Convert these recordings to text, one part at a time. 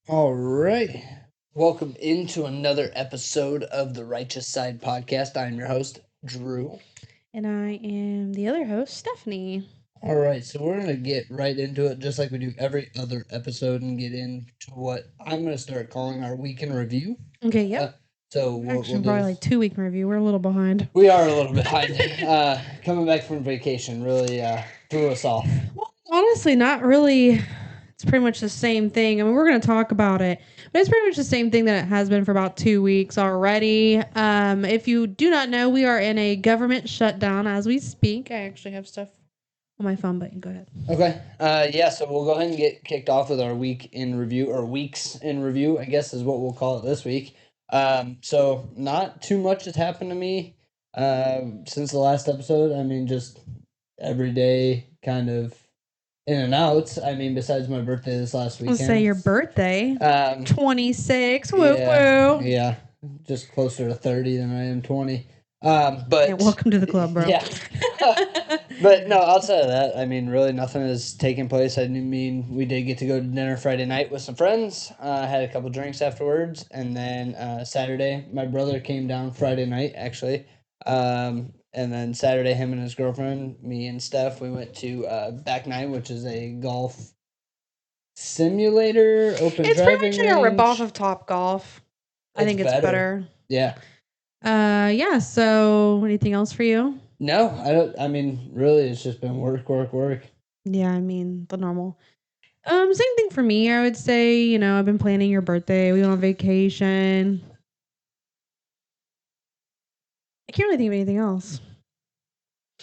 All right. Welcome into another episode of the Righteous Side Podcast. I'm your host, Drew. And I am the other host, Stephanie. All right, so we're going to get right into it just like we do every other episode and get into what I'm going to start calling our week in review. Okay, yep. So what Actually, we'll do probably like 2 week review. We're a little behind. We are a little behind. Coming back from vacation really threw us off. Well, honestly, not really. It's pretty much the same thing. I mean, we're going to talk about it, but it's pretty much the same thing that it has been for about 2 weeks already. If you do not know, we are in a government shutdown as we speak. I actually have stuff on my phone, but go ahead. Okay. So we'll go ahead and get kicked off with our week in review, or weeks in review, I guess is what we'll call it this week. So not too much has happened to me since the last episode. I mean, just every day kind of in and out. I mean, besides my birthday this last weekend. Let's say your birthday. 26. Woo woo. Yeah. Just closer to 30 than I am 20. But welcome to the club, bro. Yeah. But no, outside of that, I mean, really nothing has taken place. I mean, we did get to go to dinner Friday night with some friends. Had a couple drinks afterwards, and then Saturday, my brother came down Friday night actually. And then Saturday, him and his girlfriend, me and Steph, we went to Back Nine, which is a golf simulator, open It's driving pretty much like a range. ripoff of Top Golf. I think it's better. Yeah. Yeah. So anything else for you? No, I don't. I mean, really, it's just been work. Yeah, I mean the normal. Same thing for me. I would say, I've been planning your birthday. We went on vacation. I can't really think of anything else.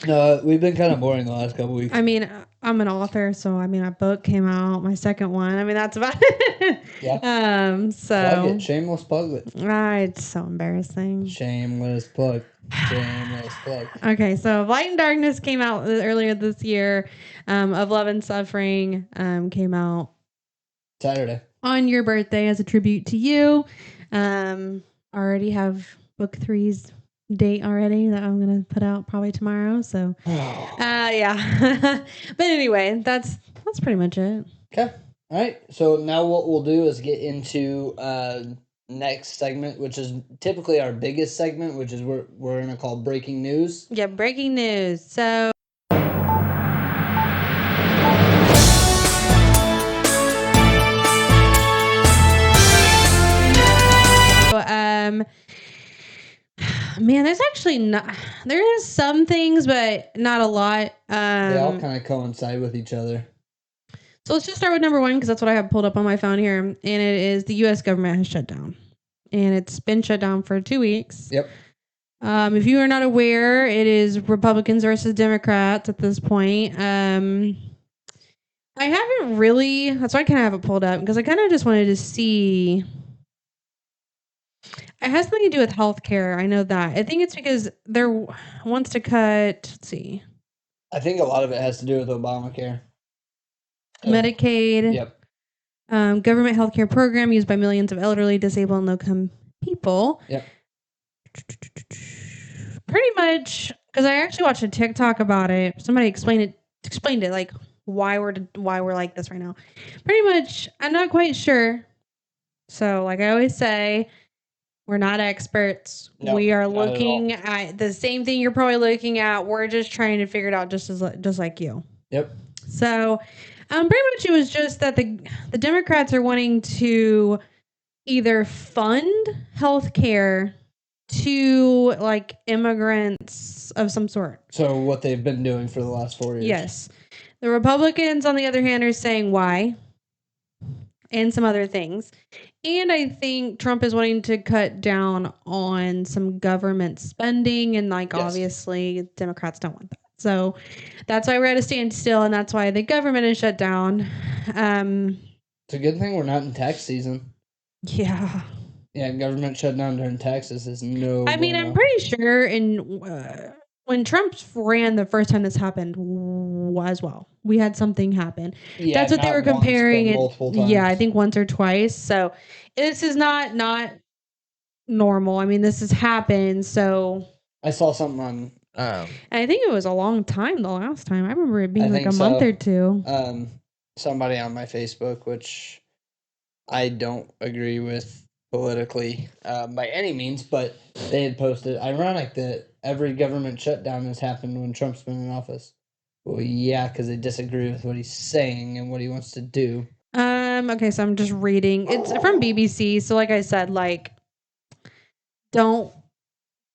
No, we've been kind of boring the last couple weeks. I mean, I'm an author, so I mean, a book came out, my second one. I mean, that's about it. Yeah. So plug it. Shameless plug it. It's so embarrassing. Shameless plug. Shameless plug. Okay, so Light and Darkness came out earlier this year. Of Love and Suffering came out Saturday on your birthday as a tribute to you. Already have book 3's date already that I'm gonna put out probably tomorrow. So, yeah. But anyway, that's pretty much it. Okay. All right. So now what we'll do is get into next segment, which is typically our biggest segment, which is we're gonna call breaking news. Yeah, breaking news. So. Man, there's actually there is some things, but not a lot. They all kind of coincide with each other. So let's just start with number one, because that's what I have pulled up on my phone here. And it is the U.S. government has shut down. And it's been shut down for 2 weeks. Yep. If you are not aware, it is Republicans versus Democrats at this point. I haven't really, that's why I kind of have it pulled up, because I kind of just wanted to see. It has something to do with healthcare. I know that. I think it's because they're wants to cut, let's see. I think a lot of it has to do with Obamacare. Medicaid. Yep. Government healthcare program used by millions of elderly, disabled, and low-income people. Yep. Pretty much, because I actually watched a TikTok about it. Somebody explained it like why we're like this right now. Pretty much, I'm not quite sure. So, like I always say, we're not experts. No, we are looking at the same thing you're probably looking at. We're just trying to figure it out just like you. Yep. So, pretty much it was just that the Democrats are wanting to either fund healthcare to like immigrants of some sort. So what they've been doing for the last 4 years. Yes. The Republicans, on the other hand, are saying why and some other things. And I think Trump is wanting to cut down on some government spending, and obviously Democrats don't want that. So that's why we're at a standstill, and that's why the government is shut down. It's a good thing we're not in tax season. Yeah. Yeah, government shutdown during taxes is no. I mean, I'm pretty sure when Trump ran the first time this happened as well, we had something happen. Yeah, that's what they were comparing it. Yeah, I think once or twice. So this is not normal. I mean, this has happened. So I saw something on. I think it was a long time the last time. I remember it being like a month or two. Somebody on my Facebook, which I don't agree with politically by any means, but they had posted, ironic that every government shutdown has happened when Trump's been in office. Well, yeah, because they disagree with what he's saying and what he wants to do. Okay, so I'm just reading. It's from BBC. So like I said, like, don't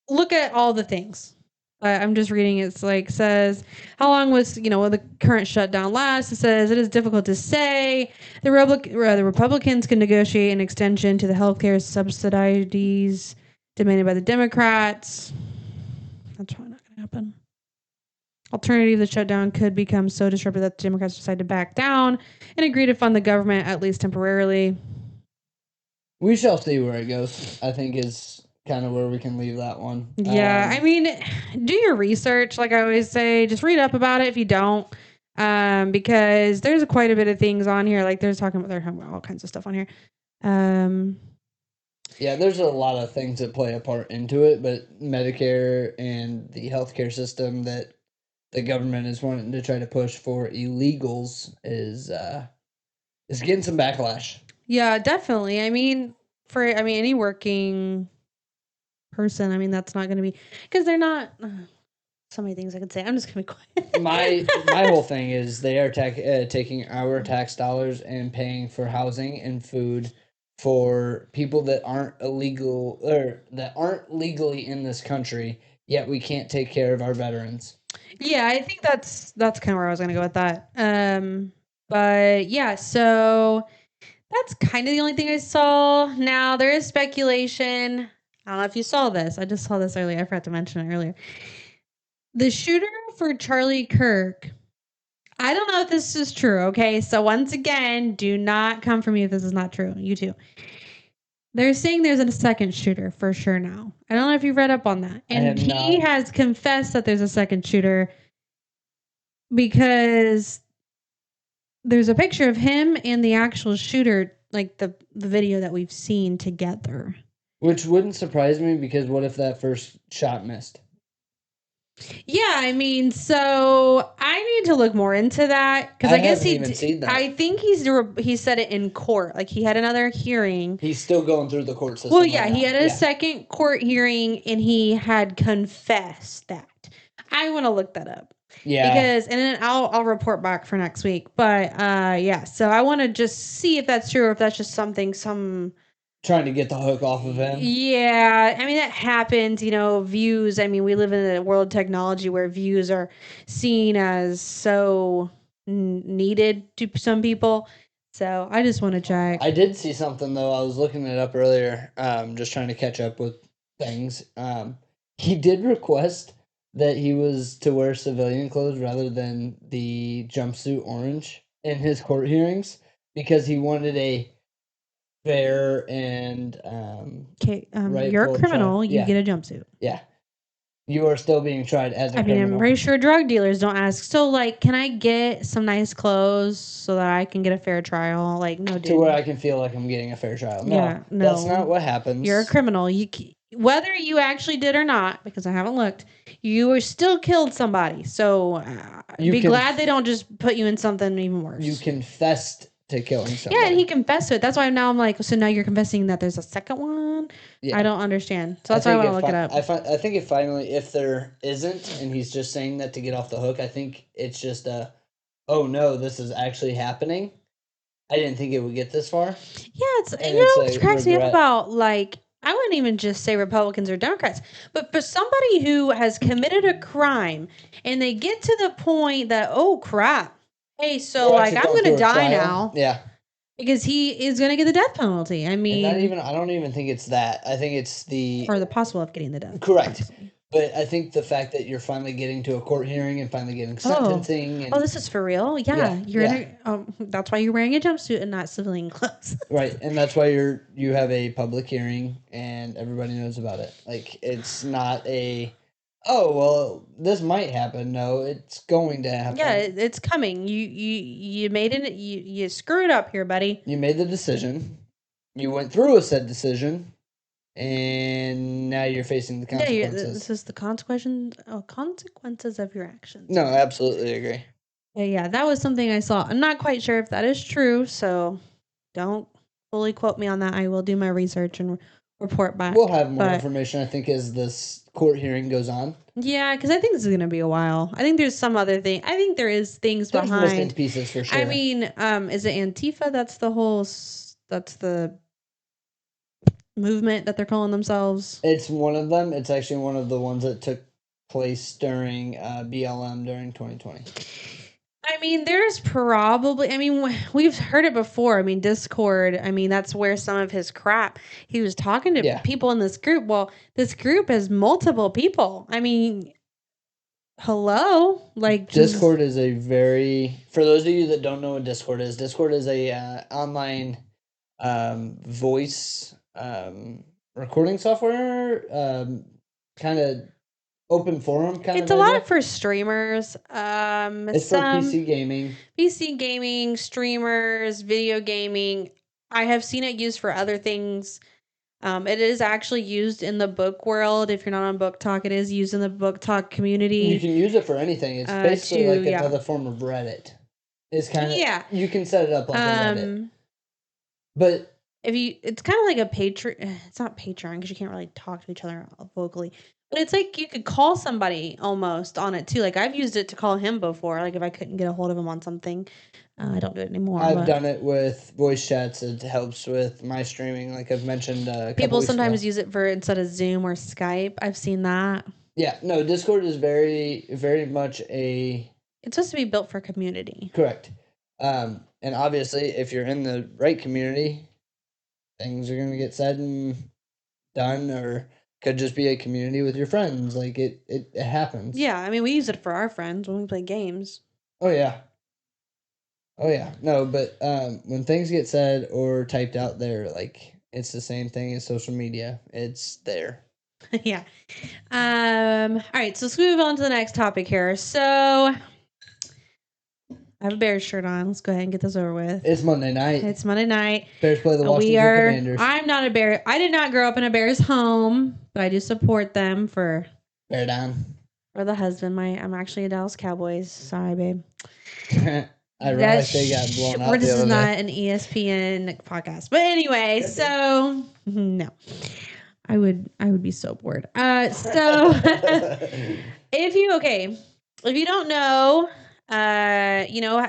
look at all the things. I'm just reading. It's like says, how long was will the current shutdown last? It says it is difficult to say. The Republicans can negotiate an extension to the healthcare subsidies demanded by the Democrats. That's probably not going to happen. Alternatively, the shutdown could become so disruptive that the Democrats decide to back down and agree to fund the government at least temporarily. We shall see where it goes, I think is kind of where we can leave that one. Yeah, I mean, do your research. Like I always say, just read up about it if you don't, because there's quite a bit of things on here. Like they're talking about all kinds of stuff on here. Yeah, there's a lot of things that play a part into it, but Medicare and the healthcare system that the government is wanting to try to push for illegals is getting some backlash. Yeah, definitely. I mean, any working person, I mean, that's not going to be because they're not. So many things I could say. I'm just going to be quiet. my whole thing is they are taking our tax dollars and paying for housing and food for people that aren't illegal or that aren't legally in this country. Yet we can't take care of our veterans. Yeah, I think that's kind of where I was going to go with that. But yeah, so that's kind of the only thing I saw. Now there is speculation. I don't know if you saw this. I just saw this earlier. I forgot to mention it earlier. The shooter for Charliekirk. I don't know if this is true. Okay, so once again, do not come for me if this is not true. You too. They're saying there's a second shooter for sure now. I don't know if you've read up on that. And he has confessed that there's a second shooter because there's a picture of him and the actual shooter, like the video that we've seen together. Which wouldn't surprise me because what if that first shot missed? Yeah, I mean, so I need to look more into that because I guess seen that. I think he said it in court. Like he had another hearing. He's still going through the court system. Well, yeah, he had a second court hearing and he had confessed that. I want to look that up. Yeah. Because and then I'll report back for next week. But yeah, so I want to just see if that's true or if that's just some trying to get the hook off of him. Yeah, I mean that happens, views. I mean, we live in a world of technology where views are seen as so needed to some people. So I just want to check. I did see something though. I was looking it up earlier, just trying to catch up with things. He did request that he was to wear civilian clothes rather than the jumpsuit orange in his court hearings because he wanted a fair and you're a criminal. You get a jumpsuit. Yeah, you are still being tried as a criminal. I'm pretty sure drug dealers don't ask. So, like, can I get some nice clothes so that I can get a fair trial? Like, no, dude. To where I can feel like I'm getting a fair trial. No, that's not what happens. You're a criminal. Whether you actually did or not, because I haven't looked, you are still killed somebody. So, be glad they don't just put you in something even worse. You confessed to killing somebody. Yeah, and he confessed to it. That's why now I'm like, so now you're confessing that there's a second one? Yeah. I don't understand. So that's why I want to look it up. I think if there isn't, and he's just saying that to get off the hook, I think it's just oh no, this is actually happening. I didn't think it would get this far. Yeah, it cracks me up about, like, I wouldn't even just say Republicans or Democrats, but for somebody who has committed a crime and they get to the point that, oh crap, hey, so like I'm going to die now. Yeah. Because he is going to get the death penalty. I mean, I don't even think it's that. I think it's or the possible of getting the death. Correct. Penalty. But I think the fact that you're finally getting to a court hearing and finally getting sentencing. Oh, this is for real? Yeah. That's why you're wearing a jumpsuit and not civilian clothes. Right. And that's why you have a public hearing and everybody knows about it. Like, it's not oh, well, this might happen. No, it's going to happen. Yeah, it's coming. You made it. You screwed up here, buddy. You made the decision. You went through a said decision. And now you're facing the consequences. Yeah, this is the consequences of your actions. No, I absolutely agree. Yeah, that was something I saw. I'm not quite sure if that is true, so don't fully quote me on that. I will do my research and report back. We'll have more information, I think, as this court hearing goes on. Yeah, because I think this is going to be a while. I think there's some other thing. I think there is things There's behind. missing pieces for sure. I mean, is it Antifa? That's the movement that they're calling themselves. It's one of them. It's actually one of the ones that took place during BLM during 2020. I mean, there's probably, I mean, we've heard it before. I mean, Discord, I mean, that's where some of his crap, he was talking to people in this group. Well, this group has multiple people. I mean, hello? Like, Discord is a for those of you that don't know what Discord is a online voice recording software, kind of open forum kind of. It's a lot for streamers. It's for PC gaming, streamers, video gaming. I have seen it used for other things. It is actually used in the book world. If you're not on Book Talk, it is used in the Book Talk community. You can use it for anything. It's basically like another form of Reddit. It's kind of you can set it up like a Reddit. But it's kind of like a Patreon. It's not Patreon because you can't really talk to each other vocally. But it's like you could call somebody almost on it too. Like I've used it to call him before. Like if I couldn't get a hold of him on something, I don't do it anymore. I've done it with voice chats. It helps with my streaming. Like I've mentioned, people sometimes use it for instead of Zoom or Skype. I've seen that. Yeah, no, Discord is very, very much it's supposed to be built for community. Correct. And obviously, if you're in the right community, things are going to get said and done, or could just be a community with your friends. Like it happens. Yeah, I mean, we use it for our friends when we play games. Oh yeah. No, but when things get said or typed out there, like it's the same thing as social media. It's there. Yeah. All right, so let's move on to the next topic here. So I have a Bears shirt on. Let's go ahead and get this over with. It's Monday night. Bears play the Washington Commanders. I'm not a Bear. I did not grow up in a Bears home, but I do support them for Bear down. For the husband. I'm actually a Dallas Cowboys. Sorry, babe. Ironic they got blown out. This is not an ESPN podcast. But anyway, so no. I would be so bored. So if you don't know,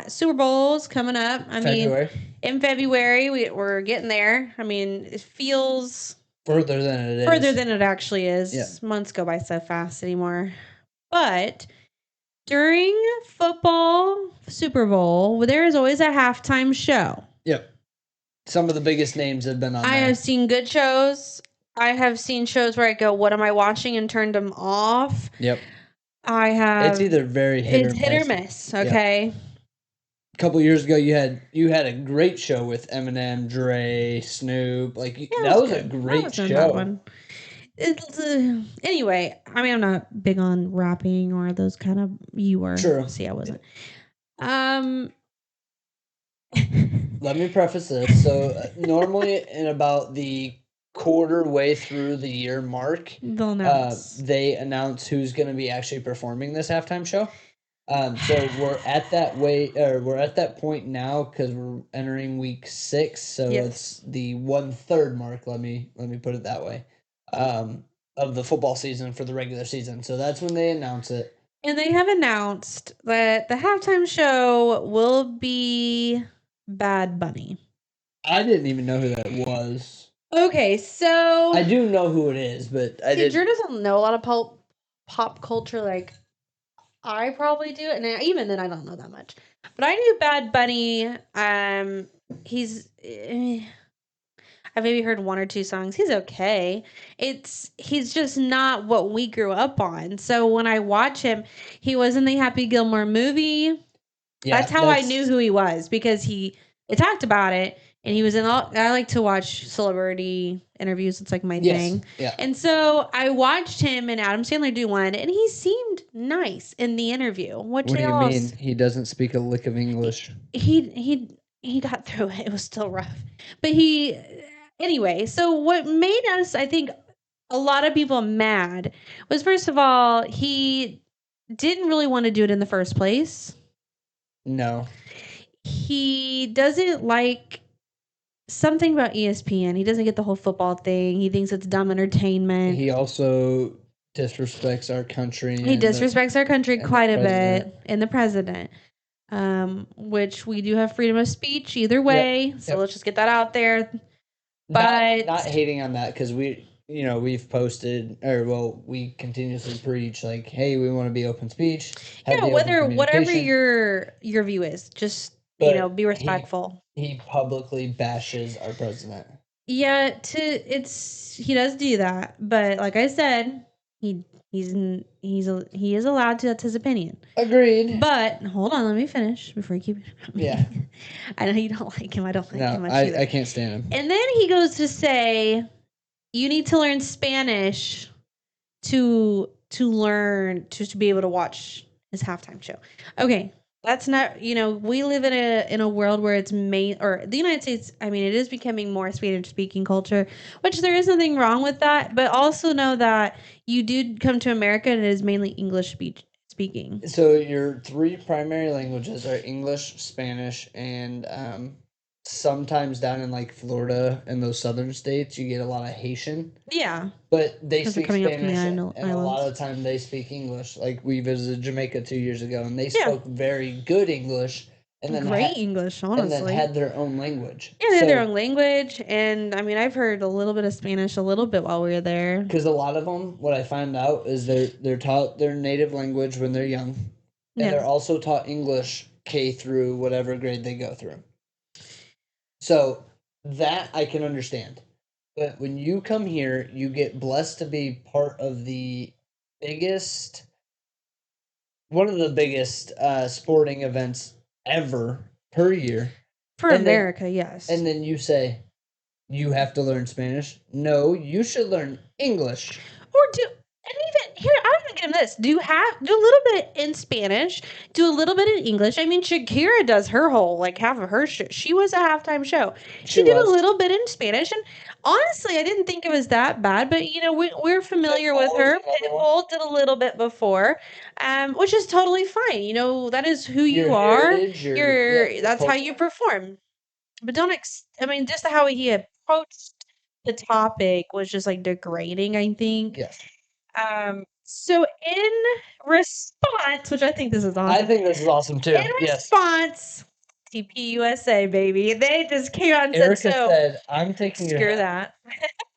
Super Bowl's coming up. February. In February, we're getting there. I mean, it feels further than it is. Further than it actually is. Yeah. Months go by so fast anymore. But during football Super Bowl, there is always a halftime show. Yep. Some of the biggest names have been on there. I have seen good shows. I have seen shows where I go, what am I watching? And turned them off. Yep. It's either very hit or miss. Okay. Yep. A couple years ago, you had a great show with Eminem, Dre, Snoop. Like that was a great show. That one. Anyway, I mean, I'm not big on rapping or those kind of. You were. True. See, I wasn't. Let me preface this. So normally in about the quarter way through the year mark, they announce who's going to be actually performing this halftime show. So we're at that point now because we're entering week 6. So it's the 1/3 mark. Let me put it that way. Of the football season for the regular season. So that's when they announce it. And they have announced that the halftime show will be Bad Bunny. I didn't even know who that was. Okay, so I do know who it is, but Drew doesn't know a lot of pop culture like I probably do, and even then I don't know that much. But I knew Bad Bunny. I've maybe heard 1 or 2 songs. He's okay. He's just not what we grew up on. So when I watch him, he was in the Happy Gilmore movie. Yeah, that's how I knew who he was because it talked about it, and he was in all. I like to watch celebrity interviews. It's like my thing. Yeah. And so I watched him and Adam Sandler do one, and he seemed nice in the interview. What do you mean? He doesn't speak a lick of English. He got through it. It was still rough, but anyway, so what made us, I think, a lot of people mad was, first of all, he didn't really want to do it in the first place. No. He doesn't like something about ESPN. He doesn't get the whole football thing. He thinks it's dumb entertainment. He also disrespects our country. He disrespects our country quite a bit, and the president. Which we do have freedom of speech either way. So let's just get that out there. But not hating on that, because we've posted, we continuously preach like, hey, we want to be open speech. Whatever your view is, just be respectful. He publicly bashes our president. Yeah, he does do that, but like I said, he is allowed to. That's his opinion. Agreed. But hold on, let me finish before you keep. Yeah. I know you don't like him. I don't like him much either. I can't stand him. And then he goes to say, you need to learn Spanish to learn to be able to watch his halftime show. Okay. That's not, we live in a world where it's the United States, I mean, it is becoming more Spanish speaking culture, which there is nothing wrong with that, but also know that you do come to America and it is mainly English speaking. So your three primary languages are English, Spanish, and sometimes down in like Florida and those southern states, you get a lot of Haitian. Yeah. But they speak Spanish, and a lot of the time they speak English. Like we visited Jamaica 2 years ago, and they spoke very good English. And then great English, honestly. And then had their own language. Yeah, they had their own language. And I mean, I've heard a little bit of Spanish a little bit while we were there. Because a lot of them, what I found out is they're taught their native language when they're young. And they're also taught English K through whatever grade they go through. So that I can understand. But when you come here, you get blessed to be part of one of the biggest sporting events ever per year. For America, yes. And then you say, you have to learn Spanish? No, you should learn English. I'm gonna give him this. Do a little bit in Spanish, do a little bit in English. I mean, Shakira does her whole, half of her show. She was a halftime show. She did a little bit in Spanish, and honestly, I didn't think it was that bad. But we're familiar with her. Pitbull did a little bit before, which is totally fine. That is who you are. That's how you perform. But just how he approached the topic was just degrading, I think. Yes. So in response, which I think this is awesome. I think this is awesome too. In response, tpusa, baby. They just came out and Erica said, I'm taking screw that.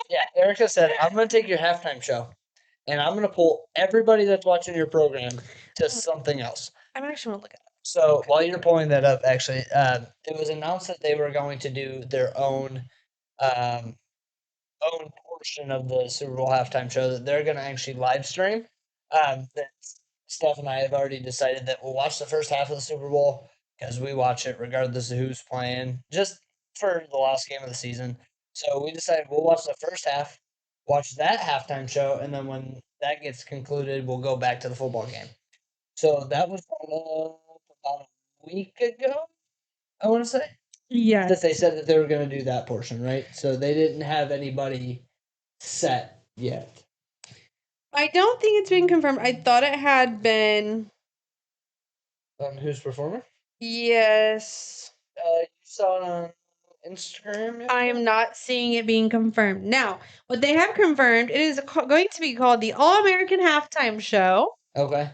Yeah, Erica said, I'm going to take your halftime show, and I'm going to pull everybody that's watching your program to something else. I'm actually going to look at it. So while you're pulling that up, actually, it was announced that they were going to do their own portion of the Super Bowl halftime show that they're going to actually live stream. That Steph and I have already decided that we'll watch the first half of the Super Bowl because we watch it regardless of who's playing, just for the last game of the season. So we decided we'll watch the first half, watch that halftime show, and then when that gets concluded, we'll go back to the football game. So that was about a week ago, I want to say. Yes. That they said that they were going to do that portion, right? So they didn't have anybody set yet. I don't think it's been confirmed. I thought it had been. Who's performing? Yes. You saw it on Instagram? Yet? I am not seeing it being confirmed. Now, what they have confirmed, it is going to be called the All-American Halftime Show. Okay.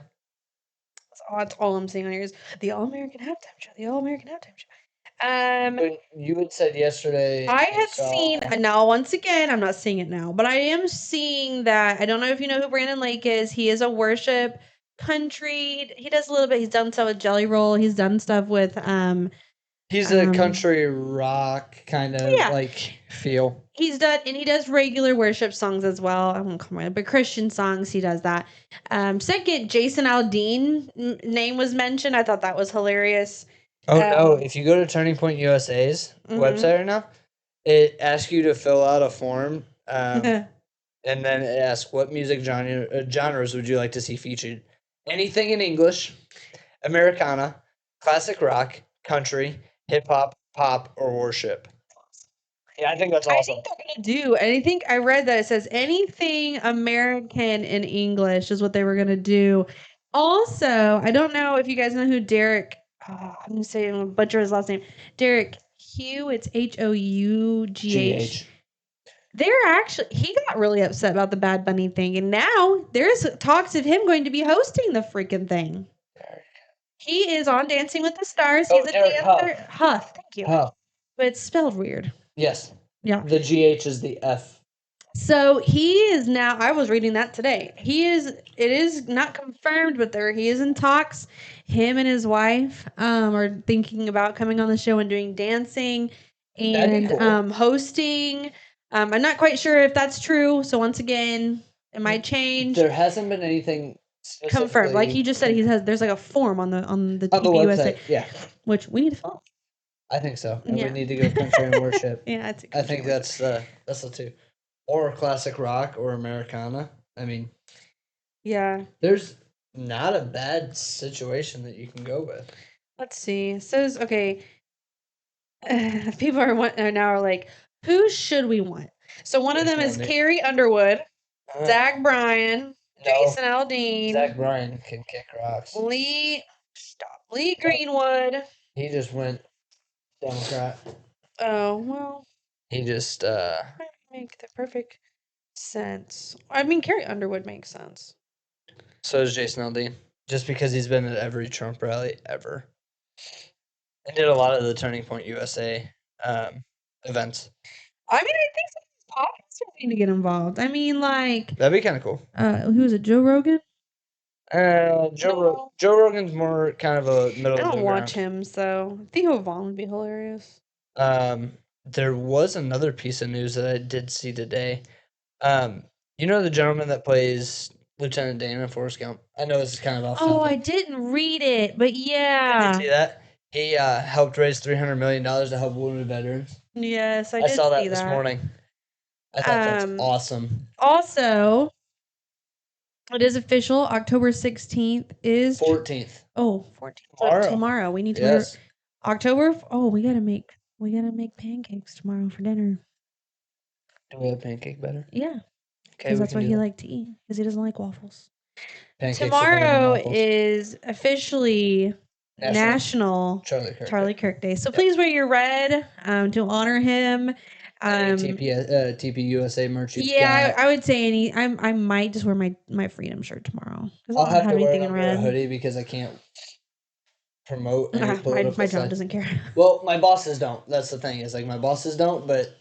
That's all I'm seeing on here is the All-American Halftime Show. The All-American Halftime Show. But you had said yesterday. I had seen, now once again, I'm not seeing it now, but I am seeing that, I don't know if you know who Brandon Lake is. He is a worship country. He does a little bit. He's done stuff with Jelly Roll. He's done stuff with, he's a country rock kind of feel. He does regular worship songs as well. I won't call it, but Christian songs, he does that. Second, Jason Aldean name was mentioned. I thought that was hilarious. Oh, no. If you go to Turning Point USA's website right now, it asks you to fill out a form, and then it asks, what music genres would you like to see featured? Anything in English, Americana, classic rock, country, hip-hop, pop, or worship. Yeah, I think that's awesome. I think they're going to do, and I think I read that it says anything American in English is what they were going to do. Also, I don't know if you guys know who Derek... I'm going to butcher his last name. Derek Hugh, it's Hough. GH. He got really upset about the Bad Bunny thing, and now there's talks of him going to be hosting the freaking thing. He is on Dancing with the Stars. He's a dancer. Huff, thank you. Huff. But it's spelled weird. Yes. Yeah. The GH is the F. So he is now, I was reading that today. It is not confirmed, but he is in talks. Him and his wife are thinking about coming on the show and doing dancing and cool. Hosting. I'm not quite sure if that's true. So once again, it might change. There hasn't been anything confirmed. Like you just said, there's like a form on the website. Yeah. Which we need to follow. I think so. And we need to go country and worship. Yeah, I think that's the two. Or classic rock or Americana. I mean, yeah. There's not a bad situation that you can go with. Let's see. It says, okay, people are like, who should we want? So one of them is Carrie Underwood, Zach Bryan, Jason Aldean. Zach Bryan can kick rocks. Lee Greenwood. He just went Democrat. Oh, well. He just make the perfect sense. I mean, Carrie Underwood makes sense. So does Jason Aldean. Just because he's been at every Trump rally ever. And did a lot of the Turning Point USA events. I mean, I think some of these podcasters need to get involved. I mean, like... That'd be kind of cool. Who is it, Joe Rogan? Joe Rogan's more kind of a middle of the ground. I don't watch him, so Theo Vaughn would be hilarious. There was another piece of news that I did see today. You know the gentleman that plays Lieutenant Dan in Forrest Gump? I know this is kind of off topic. Oh, I didn't read it, but yeah. Did you see that? He helped raise $300 million to help wounded veterans. Yes, I saw that this morning. I thought that's awesome. Also, it is official. October 16th is 14th. Oh, 14th. Tomorrow. We need to October. Oh, we gotta make pancakes tomorrow for dinner. Do we have pancake batter? Yeah. Because that's what he liked to eat. Because he doesn't like waffles. Pancakes tomorrow is officially National Charlie Kirk Day. So please wear your red to honor him. tpusa merch. Yeah, I would say I might just wear my Freedom shirt tomorrow. I'll have to wear it under a hoodie because I can't promote any political my job doesn't care. Well, my bosses don't. That's the thing. Is like my bosses don't, but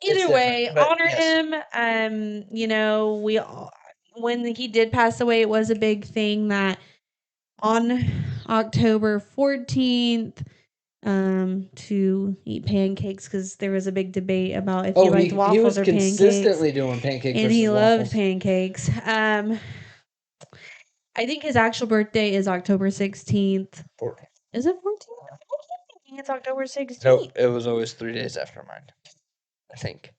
either way, honor him. You know, when he did pass away, it was a big thing that on October 14th to eat pancakes because there was a big debate about if he liked waffles or pancakes. He was consistently doing pancakes and he loved pancakes. I think his actual birthday is October 16th. 14th. Is it 14th? I keep thinking it's October 16th. No, it was always 3 days after mine. I think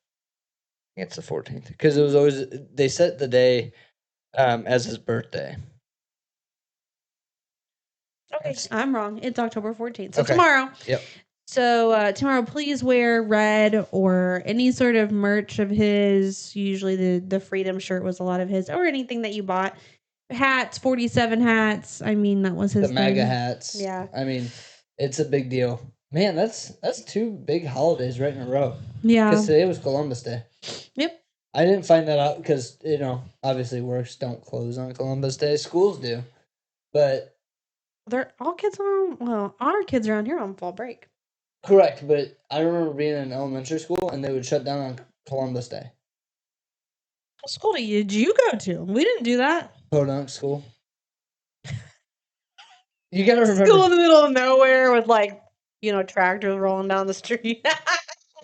it's the 14th because it was always they set the day as his birthday. Okay, I'm wrong. It's October 14th. So tomorrow. Yep. So tomorrow, please wear red or any sort of merch of his. Usually the Freedom shirt was a lot of his, or anything that you bought. Hats, 47 hats. I mean, that was his The MAGA hats. Yeah. I mean, it's a big deal. Man, that's 2 big holidays right in a row. Yeah. Because today was Columbus Day. Yep. I didn't find that out because, obviously works don't close on Columbus Day. Schools do. But... our kids around here on fall break. Correct, but I remember being in elementary school and they would shut down on Columbus Day. What school did you go to? We didn't do that. Podunk school. You gotta remember. School in the middle of nowhere with tractors rolling down the street.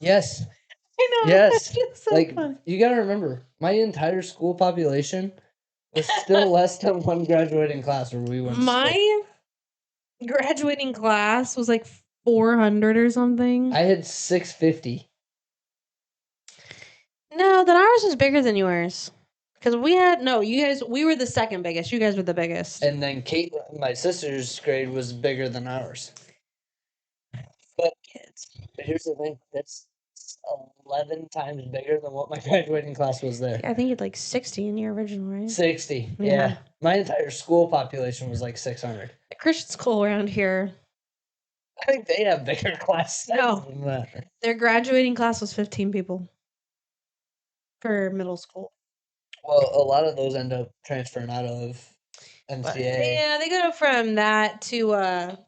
Yes. I know. Yes. So fun. You gotta remember, my entire school population was still less than one graduating class where we went to school. Graduating class was like 400 or something. I had 650. No, then ours was bigger than yours. Because we were the second biggest. You guys were the biggest. And then Kate, my sister's grade was bigger than ours. But here's the thing. That's 11 times bigger than what my graduating class was there. I think you had like 60 in your original, right? 60, yeah. My entire school population was like 600. The Christian school around here, I think they have bigger class sizes No. than that. Their graduating class was 15 people for middle school. Well, a lot of those end up transferring out of But MCA. yeah, they go from that to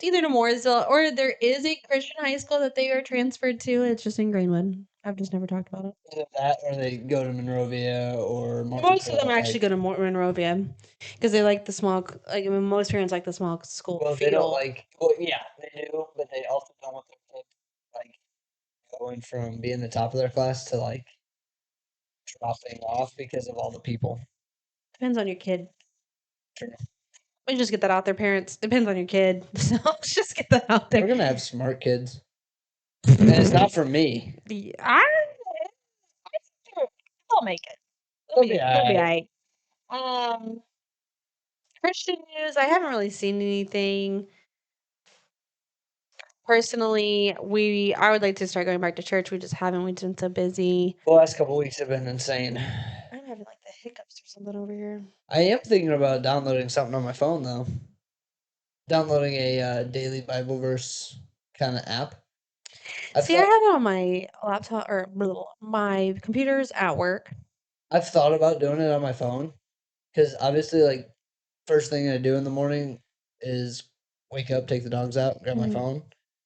either to Mooresville or there is a Christian high school that they are transferred to. It's just in Greenwood. I've just never talked about it. Either that or they go to Monrovia or Most of them Martinsville. actually go to Monrovia because they like the small. Like I mean, most parents like the small school Well, feel. they don't like. Well, yeah, they do, but they also don't want their kids like going from being the top of their class to like dropping off because of all the people. Depends on your kid. True. We just get that out there, parents. Depends on your kid. So let's just get that out We're there. gonna have smart kids, and it's not for me. I'll make it. It'll be It'll be alright. alright. Christian news. I haven't really seen anything. Personally, I would like to start going back to church. We just haven't. We've been so busy. The last couple weeks have been insane. I'm having like the hiccups or something over here. I am thinking about downloading something on my phone though. Downloading a daily Bible verse kind of app. See, I have it on my laptop or my computer's at work. I've thought about doing it on my phone because obviously, like, first thing I do in the morning is wake up, take the dogs out, grab my Mhm. phone.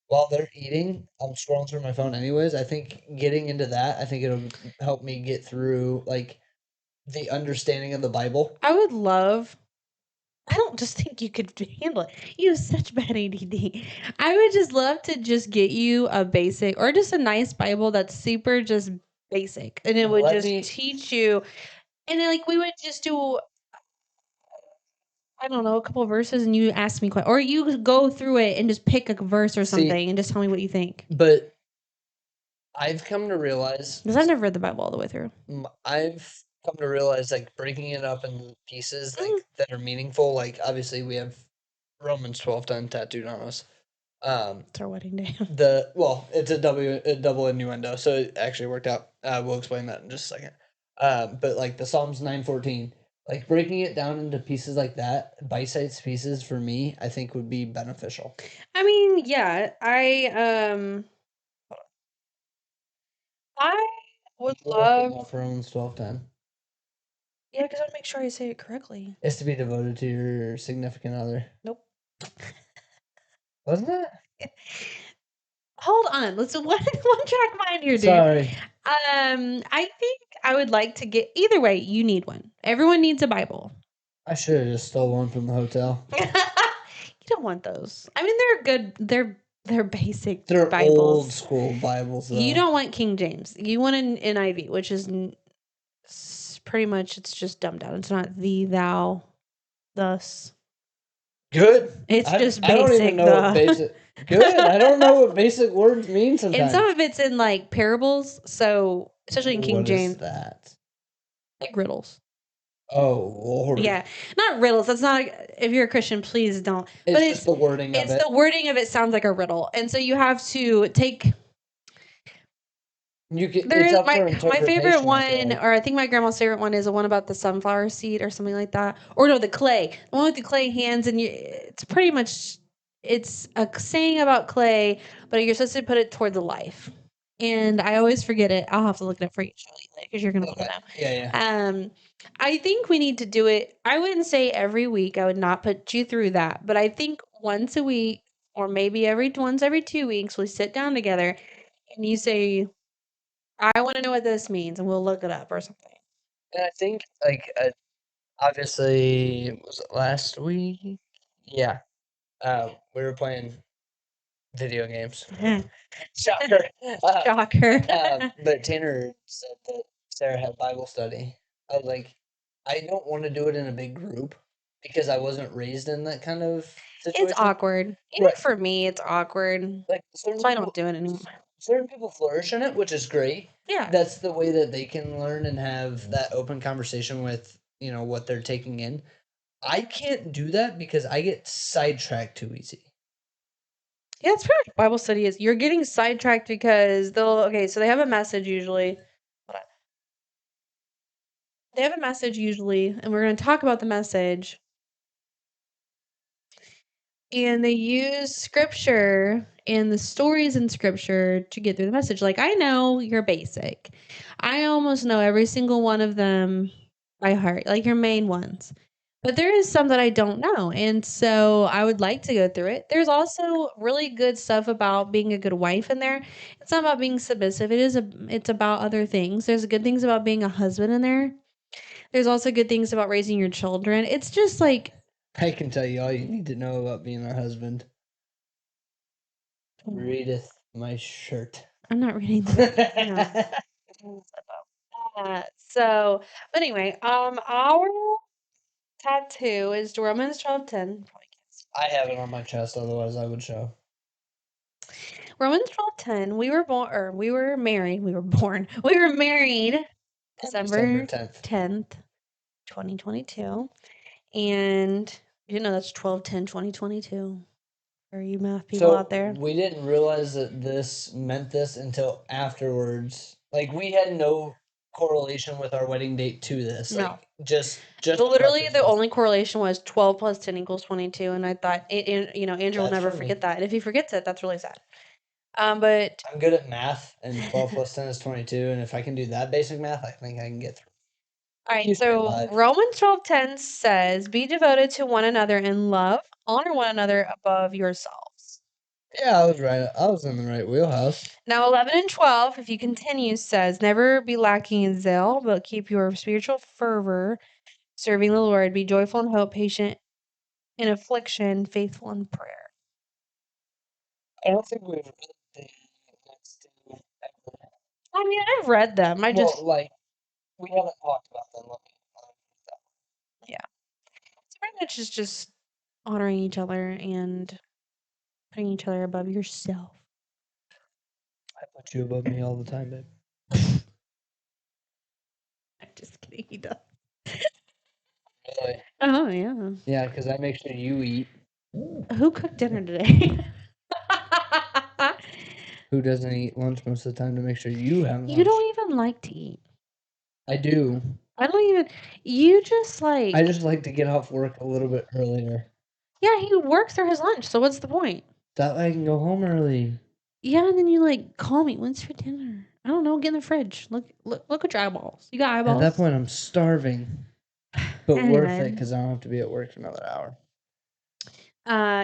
While they're eating, I'm scrolling through my phone anyways. I think getting into that, I think it'll help me get through like the understanding of the Bible. I would love. I don't just think you could handle it. You have such bad ADD. I would just love to just get you a basic or just a nice Bible that's super just basic, and it would Let just me teach you. And then, like we would just do, I don't know, a couple of verses, and you ask me questions, or you could go through it and just pick a verse or See- something, and just tell me what you think. but I've come to realize Because I've never read the Bible all the way through. I've come to realize like breaking it up in pieces like that are meaningful. Like obviously we have Romans 12:10 tattooed on us. It's our wedding day. It's a double innuendo, so it actually worked out. We'll explain that in just a second. But like the Psalms 9:14, like breaking it down into pieces like that, bite-sized pieces for me, I think would be beneficial. I mean, yeah, I would love. Romans 12:10. Yeah, because I want to make sure I say it correctly. It's to be devoted to your significant other. Nope. Wasn't it? Hold on. Let's one track mind here, dude. Sorry. I think I would like to get either way. You need one. Everyone needs a Bible. I should have just stole one from the hotel. You don't want those. I mean, they're good. They're basic. They're Bibles. old school Bibles. Though. You don't want King James. You want an NIV, which is pretty much it's just dumbed down. It's not thee, thou, thus. Good. It's just basic. I don't even know what basic. Good. I don't know what basic words mean sometimes. And some of it's in like parables. So especially in King James. What is that? Like riddles. Oh Lord. Yeah, not riddles. That's not. If you're a Christian, please don't. It's just the wording of it. It's the wording of it sounds like a riddle, and so you have to take. You can. There it's is up for my favorite one, like. or I think my grandma's favorite one is the one about the sunflower seed or something like that. Or no, the clay. The one with the clay hands, and it's pretty much it's a saying about clay, but you're supposed to put it toward the life. And I always forget it. I'll have to look it up for you, because you're gonna want to know. Yeah. I think we need to do it. I wouldn't say every week. I would not put you through that, but I think once a week, or maybe once every 2 weeks, we sit down together, and you say, "I want to know what this means," and we'll look it up or something. And I think like obviously was it last week? Yeah. We were playing video games. Shocker. Shocker. But Tanner said that Sarah had Bible study. I was like, I don't want to do it in a big group because I wasn't raised in that kind of situation. It's awkward. Even for me, it's awkward. Like So I don't do it anymore. Certain people flourish in it, which is great. Yeah. That's the way that they can learn and have that open conversation with, what they're taking in. I can't do that because I get sidetracked too easy. Yeah, it's pretty much Bible study is. You're getting sidetracked because so they have a message usually. They have a message usually, and we're going to talk about the message. And they use scripture and the stories in scripture to get through the message. Like, I know you're basic. I almost know every single one of them by heart, like your main ones. But there is some that I don't know. And so I would like to go through it. There's also really good stuff about being a good wife in there. It's not about being submissive. It's about other things. There's good things about being a husband in there. There's also good things about raising your children. It's just like I can tell you all you need to know about being a husband. Readeth my shirt. I'm not reading that. So, but anyway, our tattoo is Romans 12:10. I have it on my chest, otherwise I would show. Romans 12:10. We were born, or we were married. We were born. We were married December 10th, 2022. And you know that's 12/10/2022. For you math people out there. We didn't realize that this meant this until afterwards. Like, we had no correlation with our wedding date to this. No. Like, just literally the only correlation was 12 plus 10 equals 22. And I thought, Andrew will never forget that. And if he forgets it, that's really sad. But I'm good at math, and 12 plus 10 is 22. And if I can do that basic math, I think I can get through. All right, so Romans 12:10 says, "Be devoted to one another in love, honor one another above yourselves." Yeah, I was right. I was in the right wheelhouse. Now 11 and 12, if you continue, says, "Never be lacking in zeal, but keep your spiritual fervor serving the Lord. Be joyful in hope, patient in affliction, faithful in prayer." I don't think we've read the next two ever. I mean, I've read them. We haven't talked about them. Yeah. It's pretty much just honoring each other and putting each other above yourself. I put you above me all the time, babe. I'm just kidding. He does. Really? Oh, yeah. Yeah, because I make sure you eat. Who cooked dinner today? Who doesn't eat lunch most of the time to make sure you have lunch? You don't even like to eat. I do. I don't even. You just like. I just like to get off work a little bit earlier. Yeah, he works through his lunch. So what's the point? That way I can go home early. Yeah, and then you like call me. When's for dinner? I don't know. Get in the fridge. Look at your eyeballs. You got eyeballs. At that point, I'm starving. But worth it because I don't have to be at work for another hour.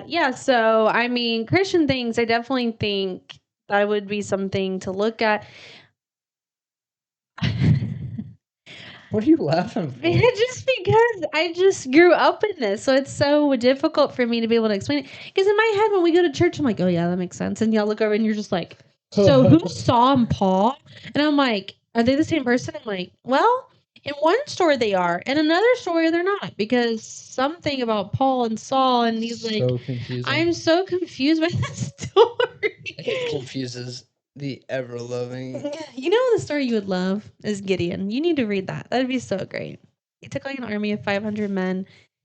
Yeah. So I mean, Christian things. I definitely think that would be something to look at. What are you laughing for? Just because I just grew up in this, so it's so difficult for me to be able to explain it. Because in my head, when we go to church, I'm like, "Oh yeah, that makes sense." And y'all look over and you're just like, "So who saw Paul?" And I'm like, "Are they the same person?" I'm like, "Well, in one story they are, in another story they're not, because something about Paul and Saul, and he's like, so confusing. I'm so confused by the story. It confuses the ever-loving. You know the story you would love is Gideon. You need to read that. That'd be so great. He took like an army of 500 men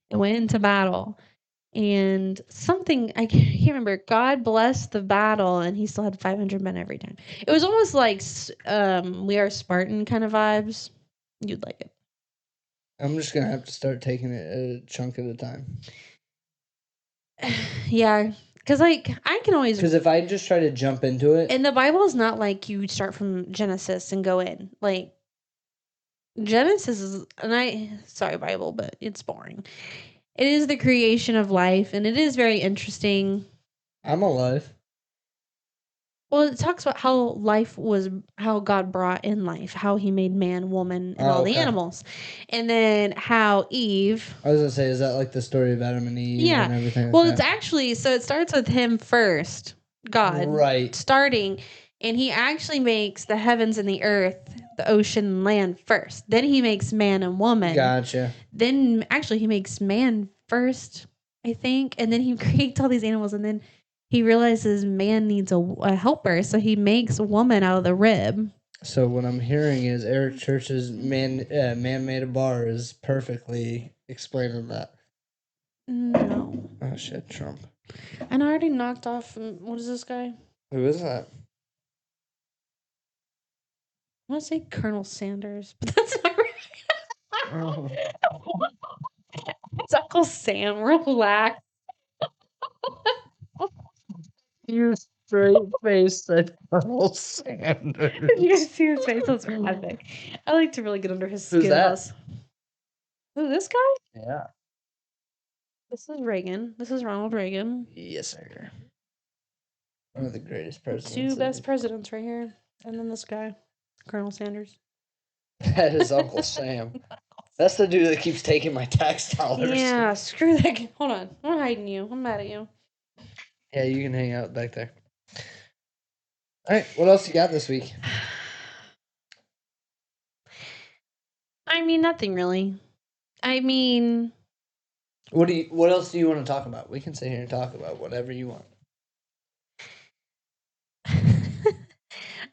and went into battle. And something, I can't remember, God blessed the battle and he still had 500 men every time. It was almost like We Are Spartan kind of vibes. You'd like it. I'm just going to have to start taking it a chunk at a time. Yeah. Because, like, I can always... Because if I just try to jump into it... And the Bible is not like you start from Genesis and go in. Like, Genesis is... Sorry, Bible, but it's boring. It is the creation of life, and it is very interesting. I'm alive. Well, it talks about how God brought in life, how he made man, woman, and all the animals. And then how Eve... I was going to say, is that like the story of Adam and Eve and everything? Well, it's actually... So it starts with him first, God. Right. Starting, and he actually makes the heavens and the earth, the ocean and land first. Then he makes man and woman. Gotcha. Then, actually, he makes man first, I think. And then he creates all these animals, and then... He realizes man needs a helper, so he makes a woman out of the rib. So what I'm hearing is Eric Church's Man Made a Bar is perfectly explaining that. No. Oh, shit, Trump. And I already knocked off... What is this guy? Who is that? I want to say Colonel Sanders, but that's not right. Oh. It's Uncle Sam. Relax. You straight face said Colonel Sanders. You guys see his face? That's epic. I like to really get under his skin. Who's that? Else. Who, this guy? Yeah. This is Reagan. This is Ronald Reagan. Yes, sir. One of the greatest presidents. Two best presidents right here. And then this guy, Colonel Sanders. That is Uncle Sam. That's the dude that keeps taking my tax dollars. Yeah, screw that guy. Hold on. I'm hiding you. I'm mad at you. Yeah, you can hang out back there. All right, what else you got this week? I mean, nothing really. I mean... What else do you want to talk about? We can sit here and talk about whatever you want.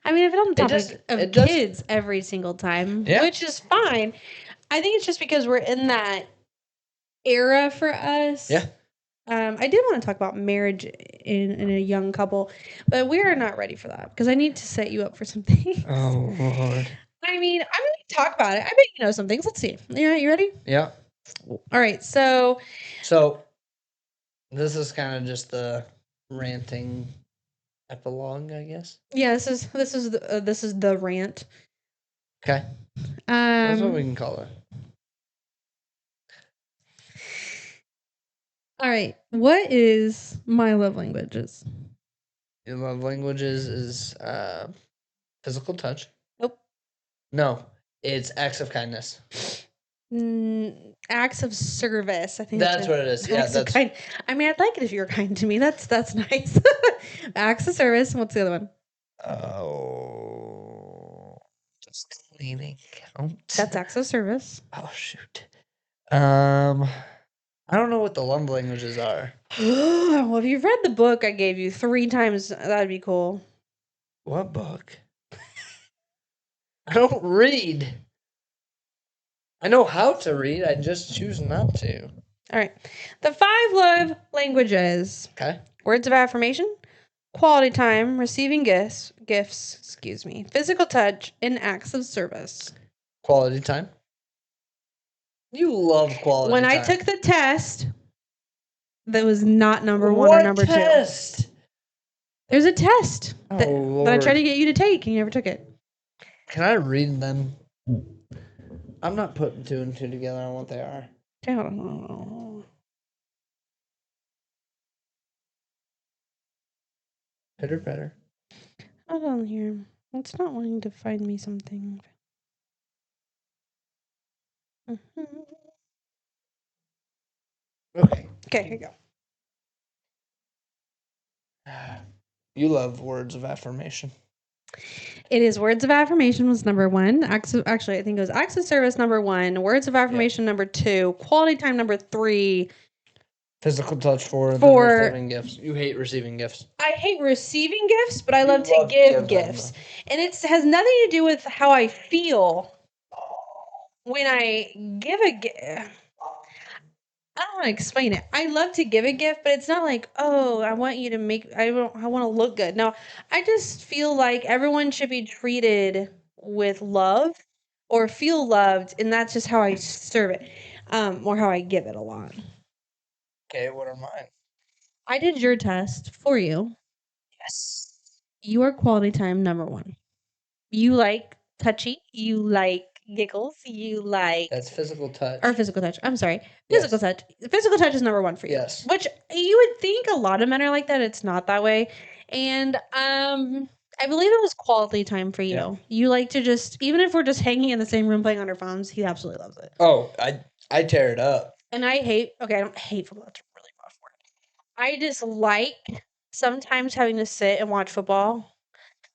I mean, if it's on the topic of kids every single time, which is fine. I think it's just because we're in that era for us. Yeah. I did want to talk about marriage in a young couple, but we are not ready for that because I need to set you up for some things. Oh, Lord. I mean, I'm going to talk about it. I bet you know some things. Let's see. You ready? Yeah. All right. So this is kind of just the ranting epilogue, I guess. Yeah, this is the rant. Okay. That's what we can call it. All right. What is my love languages? Your love languages is physical touch. Nope. No, it's acts of kindness. Acts of service. I think that's what it is. Yeah, that's. Kind. I mean, I'd like it if you were kind to me. That's nice. Acts of service. And what's the other one? Oh, just cleaning count. That's acts of service. Oh shoot. I don't know what the love languages are. Well, if you've read the book I gave you 3 times, that'd be cool. What book? I don't read. I know how to read. I just choose not to. All right. The 5 love languages. Okay. Words of affirmation, quality time, receiving gifts, physical touch, and acts of service. Quality time. You love quality time. When I took the test, that was not number 1 or number 2. Test? There's a test that I tried to get you to take, and you never took it. Can I read them? I'm not putting 2 and 2 together on what they are. Pitter patter. Hold on here. It's not wanting to find me something. Okay. Okay, here you go. You love words of affirmation. It is words of affirmation was number 1. Actually, I think it was acts of service number 1. Words of affirmation number 2. Quality time number 3. Physical touch 4. Then receiving gifts. You hate receiving gifts. I hate receiving gifts, but I love to give gifts. And it has nothing to do with how I feel when I give a gift. I don't want to explain it. I love to give a gift, but it's not like, oh, I want you to I want to look good. No, I just feel like everyone should be treated with love or feel loved, and that's just how I serve it, or how I give it a lot. Okay, what are mine? I did your test for you. Yes. You are quality time number 1. You like touchy. You like giggles. You like... That's physical touch. Or physical touch. I'm sorry. Physical touch. Physical touch is number 1 for you. Yes. Which you would think a lot of men are like that. It's not that way. And I believe it was quality time for you. Yeah. You like to just... Even if we're just hanging in the same room playing on our phones, he absolutely loves it. Oh, I tear it up. And I hate... Okay, I don't hate football. That's a really rough word. I just like sometimes having to sit and watch football.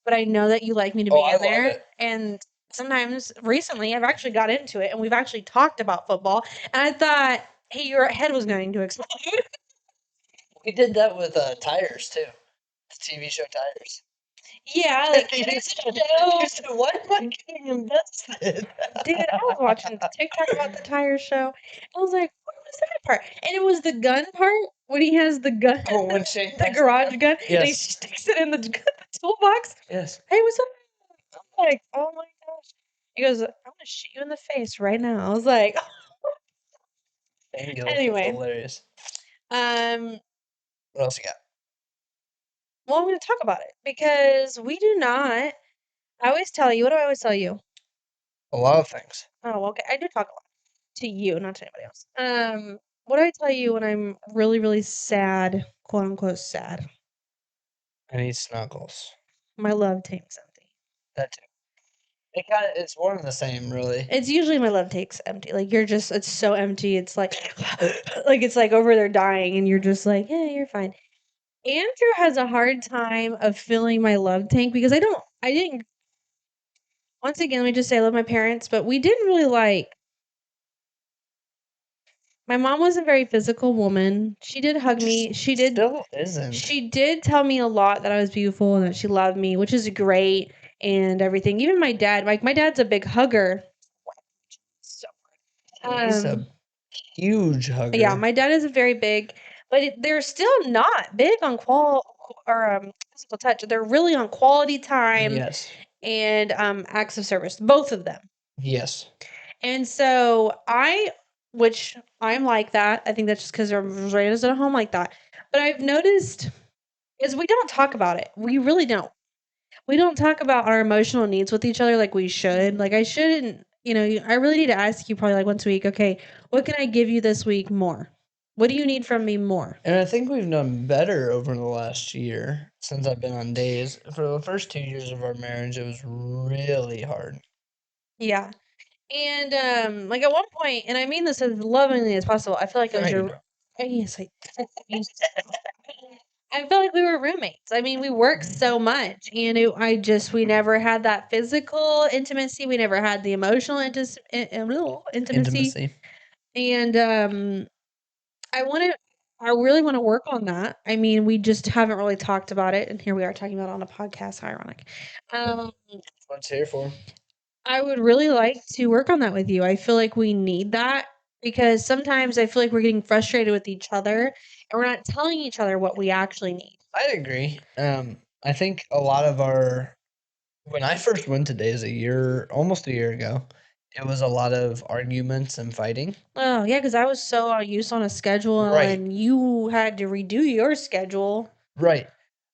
But I know that you like me to be in there. It. And sometimes recently I've actually got into it and we've actually talked about football. And I thought, hey, your head was going to explode. We did that with Tires too. The TV show Tires. Yeah, like it's a show. You said, what am I getting invested? Dude, I was watching TikTok about the Tires show. I was like, what was that part? And it was the gun part when he has the gun, the garage gun, yes. And he sticks it in the toolbox. Yes. Hey, what's up? I'm like, oh my gosh. He goes, I'm gonna shoot you in the face right now. I was like, anyway, hilarious. What else you got? Well, I'm going to talk about it because we do not. I always tell you. What do I always tell you? A lot of things. Oh, okay. I do talk a lot to you, not to anybody else. What do I tell you when I'm really, really sad, quote unquote sad? I need snuggles. My love tank's empty. That too. It's one and the same, really. It's usually my love tank's empty. Like it's so empty. It's like, like it's like over there dying, and you're just like, yeah, you're fine. Andrew has a hard time of filling my love tank because I didn't. Once again, let me just say I love my parents, but we didn't really like. My mom was a very physical woman. She did hug me. Still isn't. She did tell me a lot that I was beautiful and that she loved me, which is great and everything. Even my dad, like my dad's a big hugger. He's a huge hugger. Yeah, my dad is very big, but they're still not big on physical touch. They're really on quality time. Yes. And acts of service, both of them. Yes. And so which I'm like that. I think that's just because I'm raised at a home like that. But I've noticed is we don't talk about it. We really don't. We don't talk about our emotional needs with each other like we should. Like I shouldn't, I really need to ask you probably like once a week, okay, what can I give you this week more? What do you need from me more? And I think we've done better over the last year since I've been on days. For the first 2 years of our marriage, it was really hard. Yeah. And like at one point, and I mean this as lovingly as possible, I feel like it was yes, I feel like we were roommates. I mean, we worked so much, and we never had that physical intimacy. We never had the emotional intimacy. And I really want to work on that. I mean, we just haven't really talked about it, and here we are talking about it on a podcast. How ironic. What's here for? I would really like to work on that with you. I feel like we need that because sometimes I feel like we're getting frustrated with each other and we're not telling each other what we actually need. I agree. I think a lot of when I first went to days almost a year ago, it was a lot of arguments and fighting. Oh, yeah, because I was so used on a schedule and you had to redo your schedule. Right.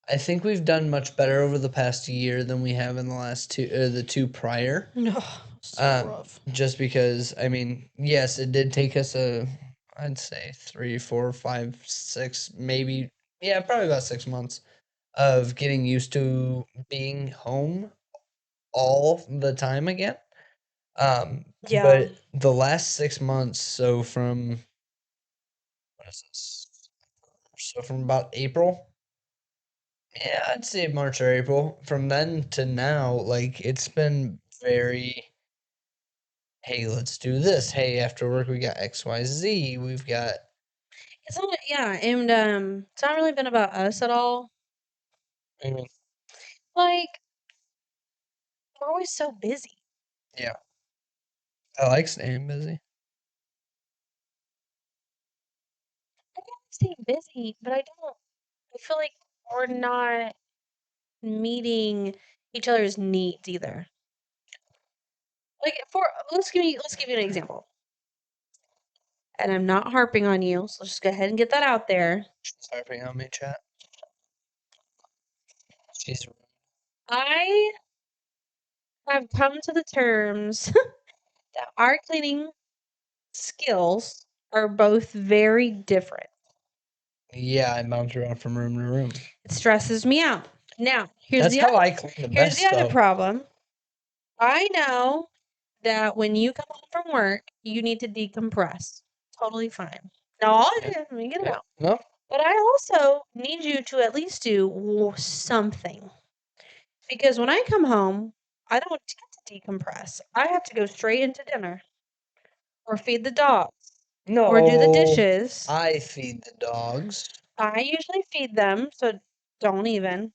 I think we've done much better over the past year than we have in the last the two prior. No, so rough. Just because, I mean, yes, it did take us I'd say 3, 4, 5, 6, maybe, yeah, probably about 6 months of getting used to being home all the time again. Yeah. But the last 6 months, so from what is this? So from about April. Yeah, I'd say March or April. From then to now, like it's been very, hey, let's do this. Hey, after work we got XYZ. We've got It's not, yeah, and it's not really been about us at all. I mean, like we're always so busy. Yeah. I like staying busy. I like staying busy, but I feel like we're not meeting each other's needs either. Like let's give you an example. And I'm not harping on you, so let's just go ahead and get that out there. She's harping on me, chat. I have come to the terms that our cleaning skills are both very different. Yeah, I bounce around from room to room. It stresses me out. Now, here's the other problem. I know that when you come home from work, you need to decompress. Totally fine. No, let me get it out. No. But I also need you to at least do something. Because when I come home, I don't get to decompress. I have to go straight into dinner. Or feed the dogs. No. Or do the dishes. I feed the dogs. I usually feed them, so don't even.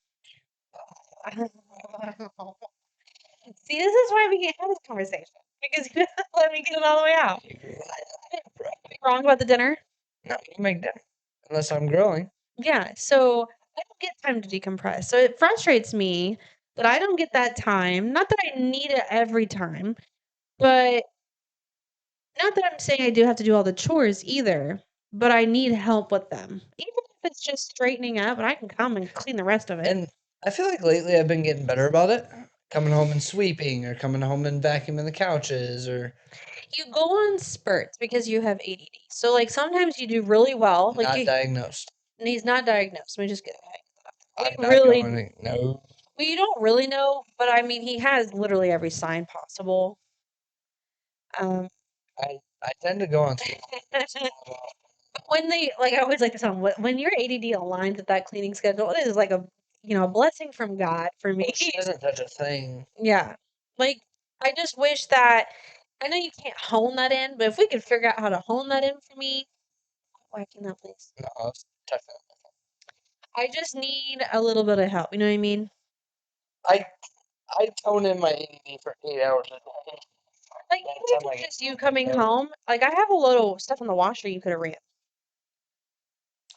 See, this is why we can't have this conversation. Because you didn't let me get it all the way out. Wrong about the dinner? No, you make dinner. Unless I'm grilling. Yeah, so I don't get time to decompress. So it frustrates me that I don't get that time. Not that I need it every time, but not that I'm saying I do have to do all the chores either, but I need help with them. Even if it's just straightening up, and I can come and clean the rest of it. And I feel like lately I've been getting better about it. Coming home and sweeping, or coming home and vacuuming the couches, or You go on spurts because you have ADD. So like sometimes you do really well. Like not diagnosed. and he's not diagnosed. Let me just get I'm we not really going, no. well, you don't really know, but I mean he has literally every sign possible. I tend to go on. When they like, I always like to tell them when your ADD aligns with that cleaning schedule, it is like a a blessing from God for me. She doesn't touch a thing. Yeah, like I just wish that I know you can't hone that in, but if we could figure out how to hone that in for me, whacking that place. No, it's tough. I just need a little bit of help. You know what I mean? I tone in my ADD for 8 hours a day. Like even if it's just you coming home, like I have a little stuff in the washer you could have ran.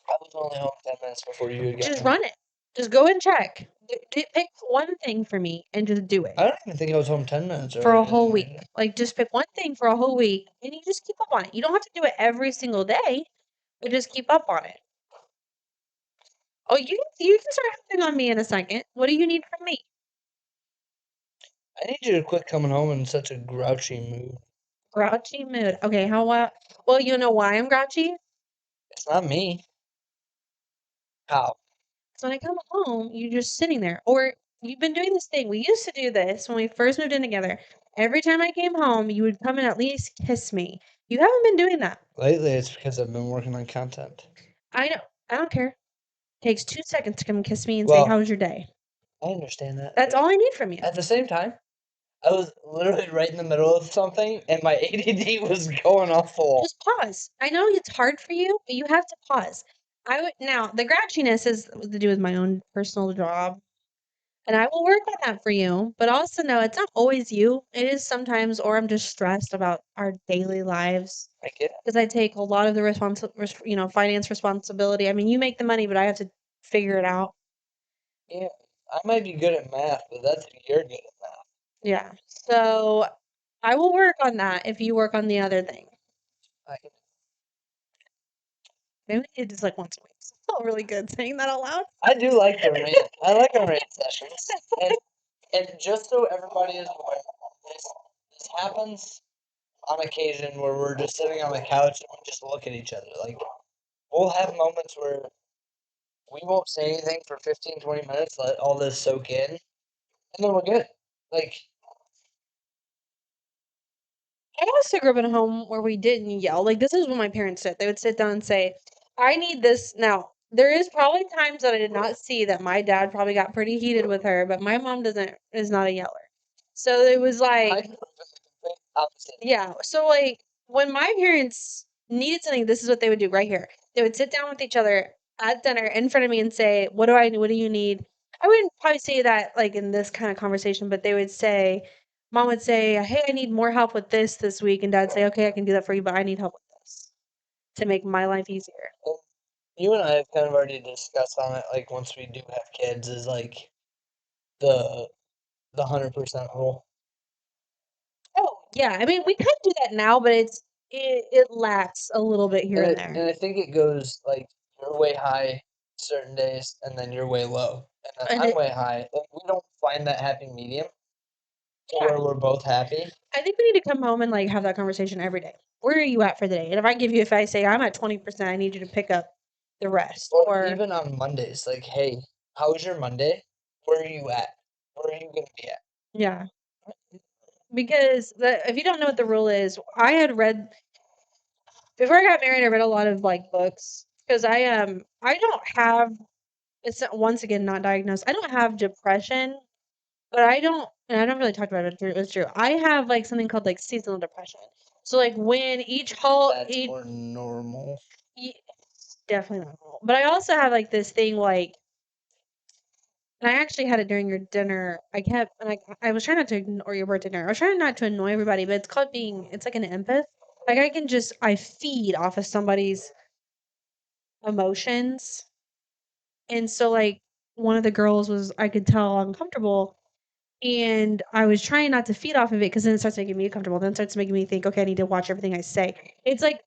I was only home 10 minutes before you got Just home. run it. Just go and check. Pick one thing for me and just do it. I don't even think I was home 10 minutes For a earlier whole than week. Like just pick one thing for a whole week and you just keep up on it. You don't have to do it every single day, but just keep up on it. Oh, you can start helping on me in a second. What do you need from me? I need you to quit coming home in such a grouchy mood. Grouchy mood. Okay, how well, you know why I'm grouchy? It's not me. How? So when I come home, you're just sitting there. Or you've been doing this thing. We used to do this when we first moved in together. Every time I came home, you would come and at least kiss me. You haven't been doing that. Lately, it's because I've been working on content. I know. I don't care. Takes 2 seconds to come and kiss me and say, Well, "How was your day?" I understand that. That's all I need from you. At the same time, I was literally right in the middle of something, and my ADD was going off the wall. Just pause. I know it's hard for you, but you have to pause. I would now the grouchiness is to do with my own personal job, and I will work on that for you. But also know it's not always you. It is sometimes, or I'm just stressed about our daily lives I get it. because I take a lot of the finance responsibility. I mean, you make the money, but I have to figure it out. Yeah, I might be good at math, but that's if you're good at math. Yeah. So I will work on that if you work on the other thing. I can. Maybe it is like once a week. It's not really good saying that out loud. I do like the rant. I like our rant sessions. And just so everybody is aware, this happens on occasion where we're just sitting on the couch and we just look at each other. Like, we'll have moments where we won't say anything for 15, 20 minutes, let all this soak in, and then we're good. Like, I also grew up in a home where we didn't yell. Like, this is what my parents did. They would sit down and say, I need this. Now, there is probably times that I did not see that my dad probably got pretty heated with her, but my mom is not a yeller. So it was I like, grew up in the complete opposite. yeah. So like when my parents needed something, this is what they would do right here. They would sit down with each other at dinner in front of me and say, what do you need? I wouldn't probably say that like in this kind of conversation, but they would say, Mom would say, hey, I need more help with this week. And Dad'd say, okay, I can do that for you, but I need help with this to make my life easier. And you and I have kind of already discussed on it, like, once we do have kids, is like the 100% rule. Oh, yeah. I mean, we could do that now, but it lacks a little bit here and there. And I think it goes like you're way high certain days, and then you're way low, and then I'm way high. And we don't find that happy medium to where we're both happy. I think we need to come home and like have that conversation every day. Where are you at for the day? And if I say I'm at 20%, I need you to pick up the rest. Or even on Mondays, like, hey, how was your Monday? Where are you at? Where are you gonna be at? Yeah. Because if you don't know what the rule is, I had read before I got married. I read a lot of like books because I don't have it's once again not diagnosed. I don't have depression, but I don't really talk about it. It's true. I have like something called like seasonal depression. So like when That's more normal. definitely not normal. But I also have like this thing like, and I actually had it during your dinner. I was trying not to ignore your birthday dinner. I was trying not to annoy everybody, but it's like an empath. Like I feed off of somebody's emotions. And so like one of the girls I could tell uncomfortable. And I was trying not to feed off of it because then it starts making me uncomfortable. Then it starts making me think, okay, I need to watch everything I say. It's like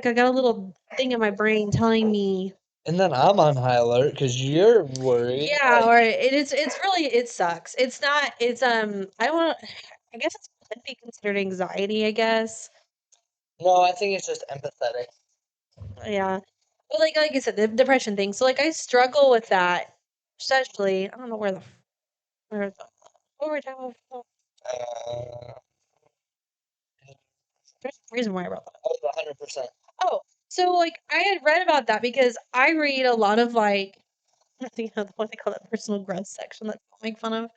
I got a little thing in my brain telling me And then I'm on high alert because you're worried. Yeah, or it's really it sucks. It's not. It's I don't. I guess it could be considered anxiety. I guess. No, I think it's just empathetic. Yeah, but like I said, the depression thing. So like I struggle with that, especially. I don't know where the what were we talking about? Uh, There's a reason why I wrote that. oh, 100%. Oh, so like I had read about that because I read a lot of like what they call that personal growth section that people make fun of.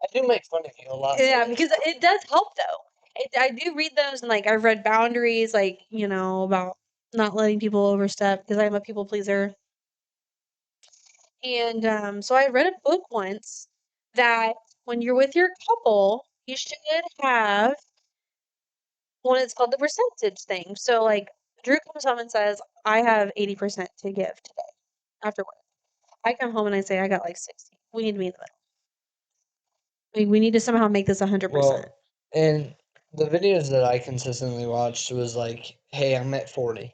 I do make fun of you a lot. Yeah, because it does help though. I do read those and like I've read boundaries, like about not letting people overstep because I'm a people pleaser. And so I read a book once that when you're with your couple, you should have one. It's called the percentage thing. So like Drew comes home and says, "I have 80% to give today after work." I come home and I say, "I got like 60." We need to be in the middle. We need to somehow make this 100%. Well, and the videos that I consistently watched was like, hey, I'm at 40.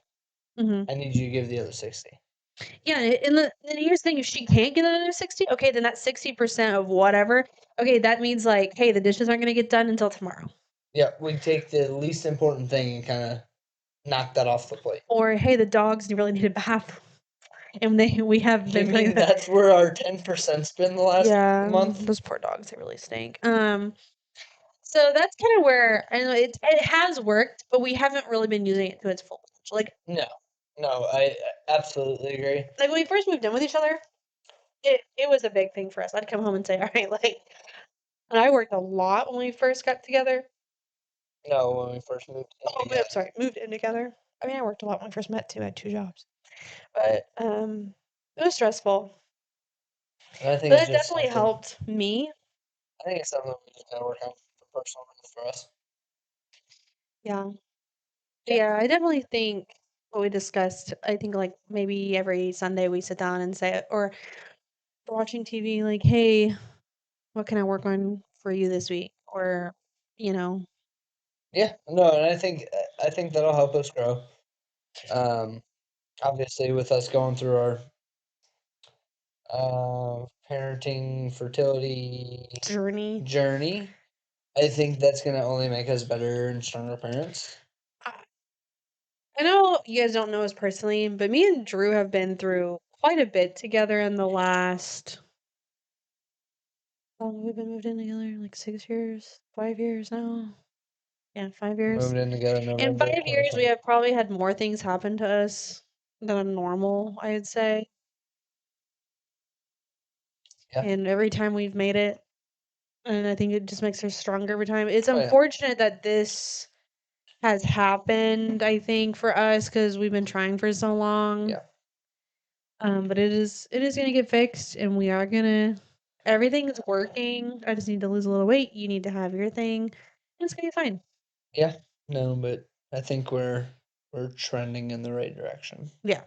Hmm. I need you to give the other 60. Yeah, and here's the thing: if she can't get another 60, okay, then that 60% of whatever, okay, that means like, hey, the dishes aren't gonna get done until tomorrow. Yeah, we take the least important thing and kind of knock that off the plate. Or hey, the dogs really need a bath, and we have You been mean that's where our 10%'s been the last month? those poor dogs, they really stink. So that's kind of where I know it has worked, but we haven't really been using it to its full potential. No, I absolutely agree. Like when we first moved in with each other, it was a big thing for us. I'd come home and say, all right, like, and I worked a lot when we first got together. No, when we first moved in Oh, together. I'm sorry, moved in together. I mean, I worked a lot when we first met too. I had 2 jobs, but it was stressful. And I think But it's it just definitely something. helped me. I think it's something we just gotta work on for personal growth for us. Yeah, Yeah. yeah. I definitely think what we discussed. I think like maybe every Sunday we sit down and say, or we're watching TV, like, hey, what can I work on for you this week? Or, you know, Yeah, no, and I think that'll help us grow. Um, Obviously, with us going through our parenting fertility journey. journey, I think that's gonna only make us better and stronger parents. I know you guys don't know us personally, but me and Drew have been through quite a bit together in the last. How long have we been moved in together? Like 6 years, 5 years now. Yeah, 5 years. Moved in together In November 5 years, we 2020. have probably had more things happen to us than a normal, I'd say. Yeah. And every time we've made it, and I think it just makes us stronger every time. It's Oh yeah. unfortunate that this has happened, I think, for us because we've been trying for so long. Yeah. But it is gonna get fixed, and we are gonna. Everything is working. I just need to lose a little weight. You need to have your thing. And it's gonna be fine. Yeah. No, but I think we're trending in the right direction. Yeah,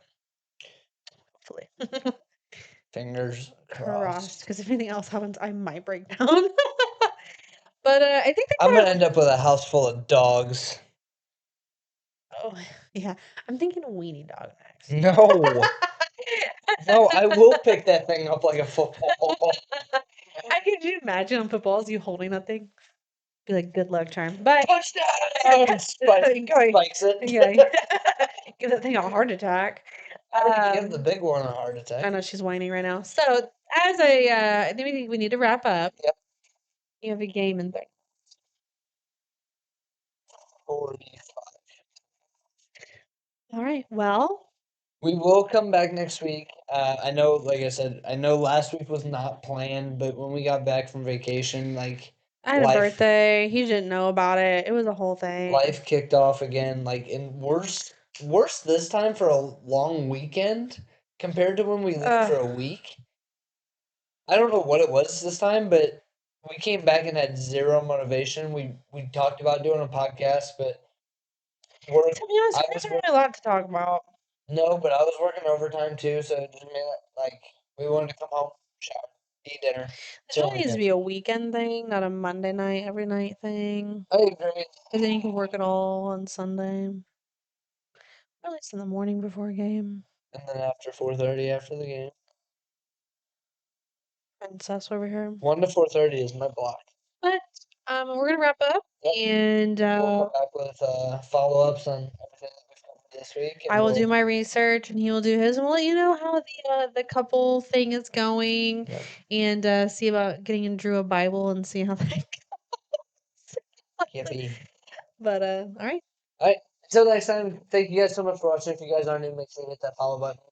hopefully. Fingers Crossed, crossed. because if anything else happens, I might break down. But I think that I'm kind gonna of. end up with a house full of dogs. Oh yeah, I'm thinking a weenie dog next. No. No, I will pick that thing up like a football. Could you imagine on footballs you holding that thing? Be like good luck charm, but Touchdown! Spikes it. yeah, give that thing a heart attack. Give the big one a heart I attack. know she's whining right now. So as I think we need to wrap up. Yep. You have a game in there. 45. All right. Well, We will come back next week. I know, like I said, I know last week was not planned, but when we got back from vacation, like I had a birthday. He didn't know about it. It was a whole thing. life kicked off again. Like, and worse this time for a long weekend compared to when we lived for a week. I don't know what it was this time, but we came back and had zero motivation. We talked about doing a podcast, but To be honest, there isn't really a lot to talk about. no, but I was working overtime too, so it just made it like we wanted to come home, shower, eat dinner. This really needs to be a weekend thing, not a Monday night, every night thing. I agree. Because then you can work it all on Sunday. Or at least in the morning before a game. And then after 4:30 after the game. And so that's why we're here. 1 to 4:30 is my block. But we're gonna wrap up, and We'll come back with follow-ups on everything that we've covered this week. I will do my research, and he will do his, and we'll let you know how the couple thing is going, and see about getting Drew a Bible and see how that goes. Yippee. But all right. All right. Until next time, thank you guys so much for watching. If you guys are new, make sure you hit that follow button.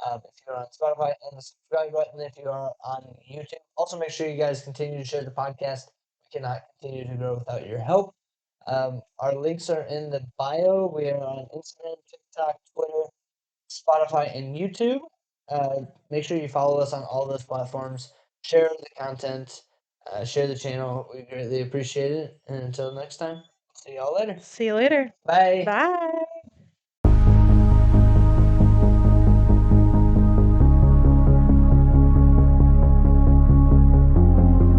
If you're on Spotify, and the subscribe button if you are on YouTube. Also, make sure you guys continue to share the podcast. We cannot continue to grow without your help. Our links are in the bio. We are on Instagram, TikTok, Twitter, Spotify, and YouTube. Make sure you follow us on all those platforms. Share the content. Share the channel. We greatly appreciate it. And until next time, see y'all later. See you later. Bye. Bye.